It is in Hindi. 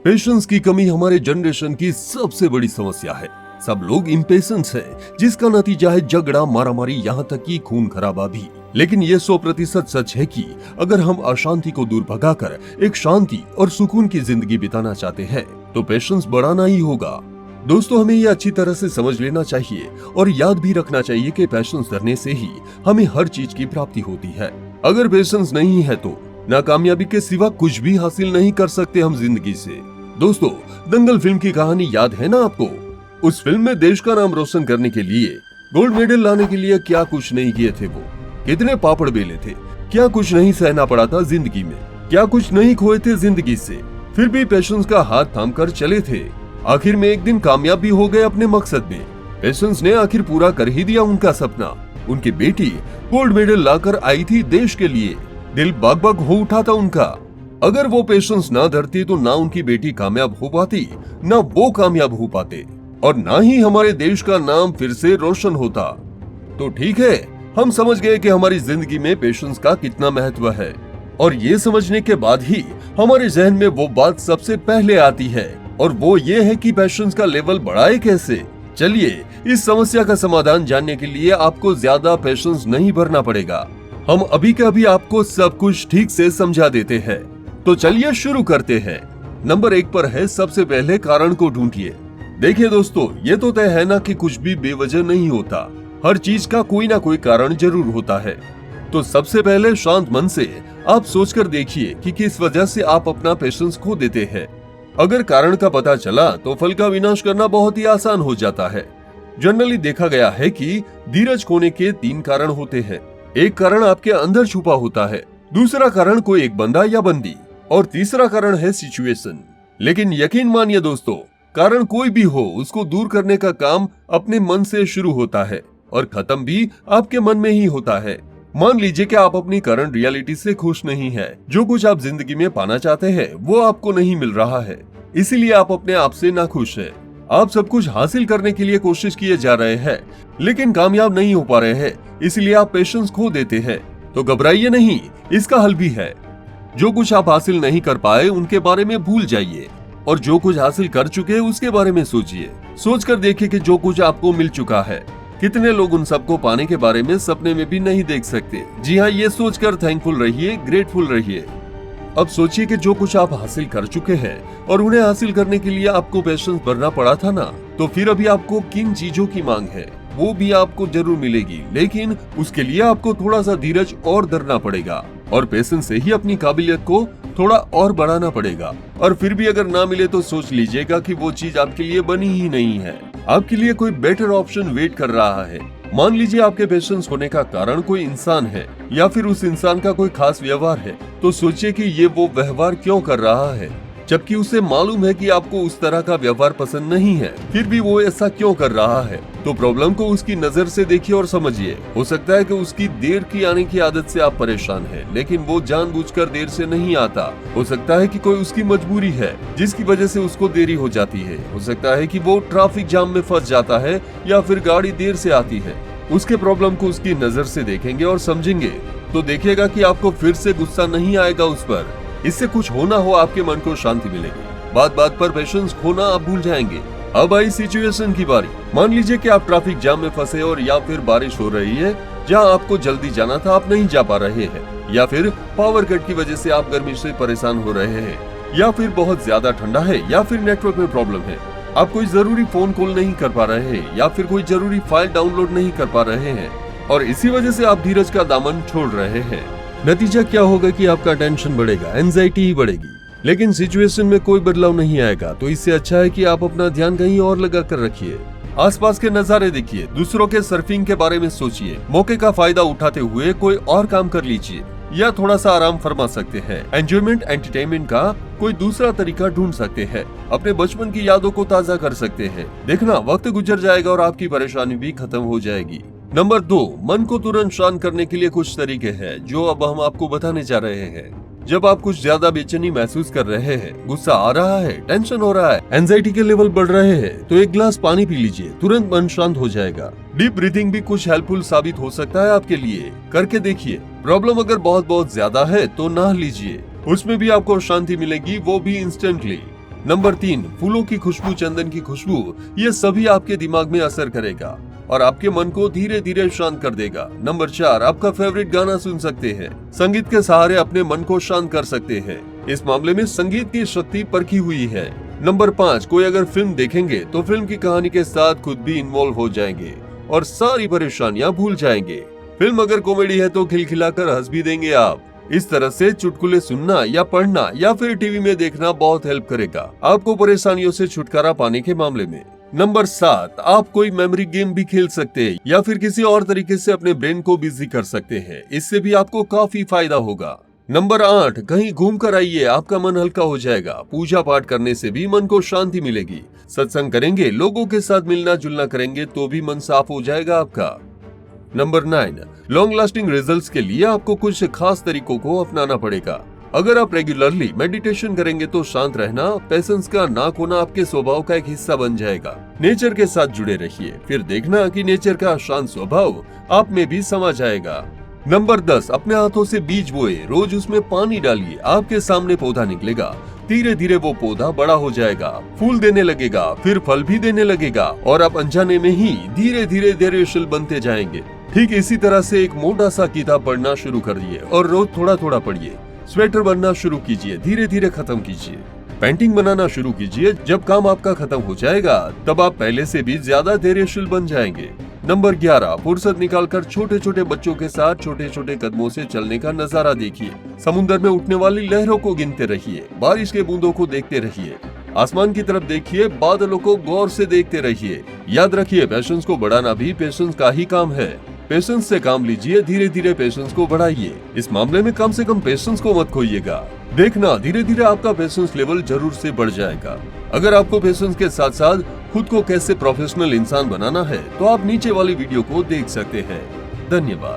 पेशेंस की कमी हमारे जनरेशन की सबसे बड़ी समस्या है। सब लोग इम्पेशेंस है, जिसका नतीजा है झगड़ा, मारामारी, यहाँ तक कि खून खराबा भी। लेकिन ये 100% सच है कि अगर हम अशांति को दूर भगाकर एक शांति और सुकून की जिंदगी बिताना चाहते हैं तो पेशेंस बढ़ाना ही होगा। दोस्तों, हमें ये अच्छी तरह से समझ लेना चाहिए और याद भी रखना चाहिए कि पेशेंस करने से ही हमें हर चीज की प्राप्ति होती है। अगर पेशेंस नहीं है तो नाकामयाबी के सिवा कुछ भी हासिल नहीं कर सकते हम जिंदगी से। दोस्तों, दंगल फिल्म की कहानी याद है ना आपको? उस फिल्म में देश का नाम रोशन करने के लिए, गोल्ड मेडल लाने के लिए क्या कुछ नहीं किए थे वो। कितने पापड़ बेले थे, क्या कुछ नहीं सहना पड़ा था जिंदगी में, क्या कुछ नहीं खोए थे जिंदगी से, फिर भी पेशेंस का हाथ थाम कर चले थे। आखिर में एक दिन कामयाब भी हो गए अपने मकसद में। पेशेंस ने आखिर पूरा कर ही दिया उनका सपना। उनकी बेटी गोल्ड मेडल लाकर आई थी देश के लिए। दिल बाग बाग हो उठा था उनका। अगर वो पेशेंस ना धरती तो ना उनकी बेटी कामयाब हो पाती, ना वो कामयाब हो पाते और ना ही हमारे देश का नाम फिर से रोशन होता। तो ठीक है, हम समझ गए कि हमारी जिंदगी में पेशेंस का कितना महत्व है और ये समझने के बाद ही हमारे जहन में वो बात सबसे पहले आती है और वो ये है कि पेशेंस का लेवल बढ़ाए कैसे। चलिए, इस समस्या का समाधान जानने के लिए आपको ज्यादा पेशेंस नहीं भरना पड़ेगा। हम अभी के अभी आपको सब कुछ ठीक से समझा देते हैं। तो चलिए शुरू करते हैं। नंबर 1 पर है, सबसे पहले कारण को ढूंढिए। देखिए दोस्तों, ये तो तय है ना कि कुछ भी बेवजह नहीं होता। हर चीज का कोई ना कोई कारण जरूर होता है। तो सबसे पहले शांत मन से आप सोचकर देखिए कि किस वजह से आप अपना पेशेंस खो देते हैं। अगर कारण का पता चला तो फल का विनाश करना बहुत ही आसान हो जाता है। जनरली देखा गया है कि धीरज खोने के 3 कारण होते हैं। एक कारण आपके अंदर छुपा होता है, दूसरा कारण कोई एक बंदा या बंदी और तीसरा कारण है सिचुएशन। लेकिन यकीन मानिए दोस्तों, कारण कोई भी हो, उसको दूर करने का काम अपने मन से शुरू होता है और खत्म भी आपके मन में ही होता है। मान लीजिए कि आप अपनी करंट रियलिटी से खुश नहीं है। जो कुछ आप जिंदगी में पाना चाहते हैं वो आपको नहीं मिल रहा है, इसीलिए आप अपने आप से नाखुश है। आप सब कुछ हासिल करने के लिए कोशिश किए जा रहे हैं लेकिन कामयाब नहीं हो पा रहे हैं, इसलिए आप पेशेंस खो देते हैं। तो घबराइए नहीं, इसका हल भी है। जो कुछ आप हासिल नहीं कर पाए उनके बारे में भूल जाइए और जो कुछ हासिल कर चुके हैं उसके बारे में सोचिए। सोचकर देखिए कि जो कुछ आपको मिल चुका है, कितने लोग उन सबको पाने के बारे में सपने में भी नहीं देख सकते। जी हाँ, ये सोचकर थैंकफुल रहिए, ग्रेटफुल रहिए। अब सोचिए कि जो कुछ आप हासिल कर चुके हैं और उन्हें हासिल करने के लिए आपको पेशेंस भरना पड़ा था ना, तो फिर अभी आपको किन चीजों की मांग है वो भी आपको जरूर मिलेगी। लेकिन उसके लिए आपको थोड़ा सा धीरज और धरना पड़ेगा और पेशेंस से ही अपनी काबिलियत को थोड़ा और बढ़ाना पड़ेगा। और फिर भी अगर ना मिले तो सोच लीजिएगा कि वो चीज आपके लिए बनी ही नहीं है। आपके लिए कोई बेटर ऑप्शन वेट कर रहा है। मान लीजिए आपके पेशेंस होने का कारण कोई इंसान है या फिर उस इंसान का कोई खास व्यवहार है, तो सोचिए कि ये वो व्यवहार क्यों कर रहा है, जबकि उसे मालूम है कि आपको उस तरह का व्यवहार पसंद नहीं है, फिर भी वो ऐसा क्यों कर रहा है। तो प्रॉब्लम को उसकी नजर से देखिए और समझिए। हो सकता है कि उसकी देर की आने की आदत से आप परेशान हैं, लेकिन वो जानबूझकर देर से नहीं आता। हो सकता है कि कोई उसकी मजबूरी है जिसकी वजह से उसको देरी हो जाती है। हो सकता है कि वो ट्रैफिक जाम में फंस जाता है या फिर गाड़ी देर से आती है। उसके प्रॉब्लम को उसकी नजर से देखेंगे और समझेंगे तो देखिएगा कि आपको फिर से गुस्सा नहीं आएगा उस पर। इससे कुछ होना हो आपके मन को शांति मिलेगी। बात बात पर पेशेंस खोना आप भूल जाएंगे। अब आई सिचुएशन की बारी। मान लीजिए कि आप ट्रैफिक जाम में फंसे और या फिर बारिश हो रही है, जहां आपको जल्दी जाना था आप नहीं जा पा रहे हैं, या फिर पावर कट की वजह से आप गर्मी से परेशान हो रहे हैं, या फिर बहुत ज्यादा ठंडा है, या फिर नेटवर्क में प्रॉब्लम है, आप कोई जरूरी फोन कॉल नहीं कर पा रहे हैं, या फिर कोई जरूरी फाइल डाउनलोड नहीं कर पा रहे हैं और इसी वजह से आप धीरज का दामन छोड़ रहे हैं। नतीजा क्या होगा कि आपका टेंशन बढ़ेगा, एंजाइटी ही बढ़ेगी, लेकिन सिचुएशन में कोई बदलाव नहीं आएगा। तो इससे अच्छा है कि आप अपना ध्यान कहीं और लगा कर रखिए। आसपास के नजारे देखिए, दूसरों के सर्फिंग के बारे में सोचिए, मौके का फायदा उठाते हुए कोई और काम कर लीजिए या थोड़ा सा आराम फरमा सकते हैं। एंजॉयमेंट, एंटरटेनमेंट का कोई दूसरा तरीका ढूंढ सकते हैं। अपने बचपन की यादों को ताजा कर सकते हैं। देखना, वक्त गुजर जाएगा और आपकी परेशानी भी खत्म हो जाएगी। नंबर 2, मन को तुरंत शांत करने के लिए कुछ तरीके हैं जो अब हम आपको बताने जा रहे हैं। जब आप कुछ ज्यादा बेचैनी महसूस कर रहे हैं, गुस्सा आ रहा है, टेंशन हो रहा है, एंजाइटी के लेवल बढ़ रहे हैं, तो एक गिलास पानी पी लीजिए, तुरंत मन शांत हो जाएगा। डीप ब्रीथिंग भी कुछ हेल्पफुल साबित हो सकता है आपके लिए, करके देखिए। प्रॉब्लम अगर बहुत बहुत ज्यादा है तो नहा लीजिए, उसमें भी आपको शांति मिलेगी, वो भी इंस्टेंटली। नंबर 3, फूलों की खुशबू, चंदन की खुशबू, ये सभी आपके दिमाग में असर करेगा और आपके मन को धीरे धीरे शांत कर देगा। नंबर 4, आपका फेवरेट गाना सुन सकते हैं। संगीत के सहारे अपने मन को शांत कर सकते हैं। इस मामले में संगीत की शक्ति परखी हुई है। नंबर 5, कोई अगर फिल्म देखेंगे तो फिल्म की कहानी के साथ खुद भी इन्वॉल्व हो जाएंगे और सारी परेशानियां भूल जाएंगे। फिल्म अगर कॉमेडी है तो खिलखिलाकर हंस भी देंगे आप। इस तरह से चुटकुले सुनना या पढ़ना या फिर टीवी में देखना बहुत हेल्प करेगा आपको परेशानियों से छुटकारा पाने के मामले में। नंबर 7, आप कोई मेमोरी गेम भी खेल सकते हैं या फिर किसी और तरीके से अपने ब्रेन को बिजी कर सकते हैं। इससे भी आपको काफी फायदा होगा। नंबर 8, कहीं घूम कर आइए, आपका मन हल्का हो जाएगा। पूजा पाठ करने से भी मन को शांति मिलेगी। सत्संग करेंगे, लोगों के साथ मिलना जुलना करेंगे तो भी मन साफ हो जाएगा आपका। नंबर 9, लॉन्ग लास्टिंग रिजल्ट्स के लिए आपको कुछ खास तरीकों को अपनाना पड़ेगा। अगर आप रेगुलरली मेडिटेशन करेंगे तो शांत रहना, पेशेंस का ना खोना आपके स्वभाव का एक हिस्सा बन जाएगा। नेचर के साथ जुड़े रहिए, फिर देखना कि नेचर का शांत स्वभाव आप में भी समा जाएगा। नंबर 10, अपने हाथों से बीज बोए, रोज उसमें पानी डालिए, आपके सामने पौधा निकलेगा। धीरे धीरे वो पौधा बड़ा हो जाएगा, फूल देने लगेगा, फिर फल भी देने लगेगा और आप अनजाने में ही धीरे धीरे धैर्यशील बनते जाएंगे। ठीक इसी तरह से एक मोटा सा किताब पढ़ना शुरू कर दिए और रोज थोड़ा थोड़ा पढ़िए। स्वेटर बनना शुरू कीजिए, धीरे धीरे खत्म कीजिए। पेंटिंग बनाना शुरू कीजिए, जब काम आपका खत्म हो जाएगा तब आप पहले से भी ज्यादा धैर्यशील बन जाएंगे। नंबर 11, फुर्सत निकालकर छोटे छोटे बच्चों के साथ छोटे छोटे कदमों से चलने का नजारा देखिए। समुद्र में उठने वाली लहरों को गिनते रहिए, बारिश के बूंदों को देखते रहिए, आसमान की तरफ देखिए, बादलों को गौर से देखते रहिए। याद रखिए, पेशेंस को बढ़ाना भी पेशेंस का ही काम है। पेशेंस से काम लीजिए, धीरे धीरे पेशेंस को बढ़ाइए। इस मामले में कम से कम पेशेंस को मत खोइएगा। देखना, धीरे धीरे आपका पेशेंस लेवल जरूर से बढ़ जाएगा। अगर आपको पेशेंस के साथ साथ खुद को कैसे प्रोफेशनल इंसान बनाना है तो आप नीचे वाली वीडियो को देख सकते हैं। धन्यवाद।